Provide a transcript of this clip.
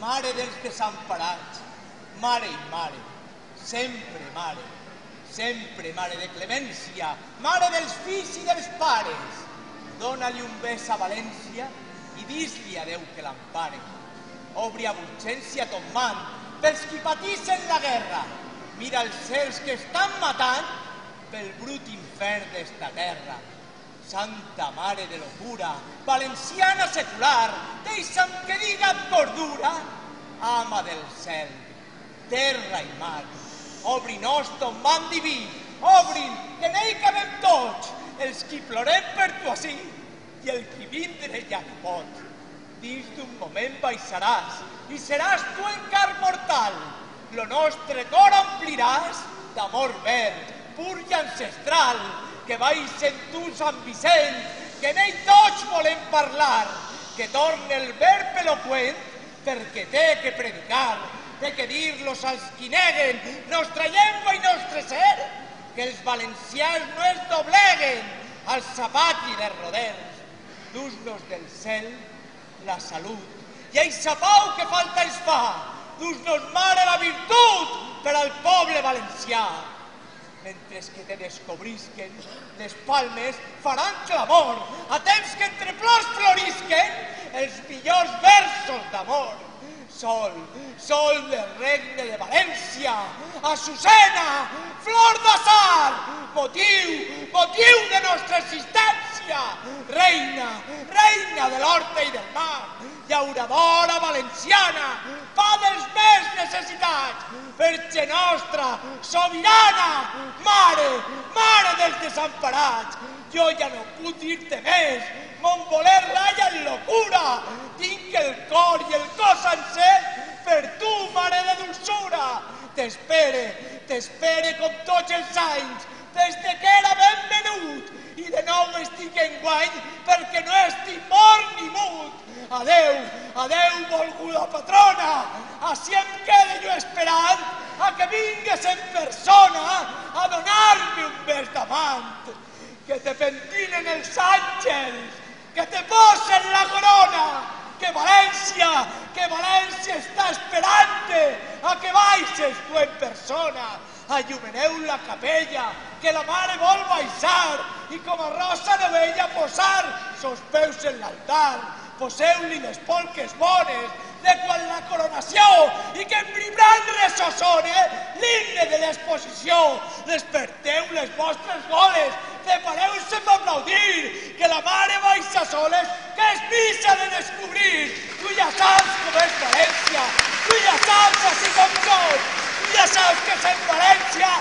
Mare dels desemparats, mare i mare, sempre mare de clemència, mare dels fills i dels pares. Dóna-li un bes a València i dis-li a Déu que l'empare. Obri a urgència ton man pels qui patissen la guerra. Mira els cels que estan matant pel brut infern d'esta terra. Santa Mare de locura, valenciana secular, deixa'm que diga amb cordura, ama del cel, terra i mar. Obri-nos ton man diví, obri'l, que en ell cabem tots, els qui plorem per tu ací i el qui vindre ja no pot. Dins d'un moment baixaràs i seràs tu encar mortal. Lo nostre cor ompliràs d'amor verd, pur i ancestral, que baixen tu Sant Vicent, que en ell tots volem parlar, que torne el verb eloqüent perquè té que predicar, té que dir-los als qui neguen nostra llengua i nostre ser, que els valencians no es dobleguen al zapati de Roders. Dus-nos del cel la salut i eixa pau que falta ens fa. Dus-nos, mare, la virtut per al poble valencià. Mentre que te descobrisquen, les palmes faran clamor, a temps que entre plors florisquen els millors versos d'amor. Sol del regne de València, Azucena, flor d'atzar, motiu de nostra existència, reina de l'horta i del mar, llauradora valenciana, pa dels més necessitats, Verge nostra, sobirana, mare dels desemparats. Jo ja no puc dir-te més, mon voler raya en locura, tinc el cor i el cos sencer per tu, mare de dulçura. T'espere com tots els anys, des que era ben menut, i de nou estic enguany perquè no estic mort ni mut. Adeu, volguda patrona, així em quedo jo esperant a que vingues en persona a donar-me un bes d'amant. Que te pentinen els àngels, que te posen la corona, que València està esperant-te a que baixes tu en persona. Allumeneu la capella, que la mare vol baixar, i com a rosa novella posar sos peus en l'altar. Poseu-li les polques bones de quan la coronació i que en vibrant ressone l'himne de l'exposició. Desperteu les vostres goles, prepareu-se per aplaudir, que la mare baixa soles, que és missa de descobrir. Tu ja saps com és València, tu ja saps així com som, tu ja saps que sent València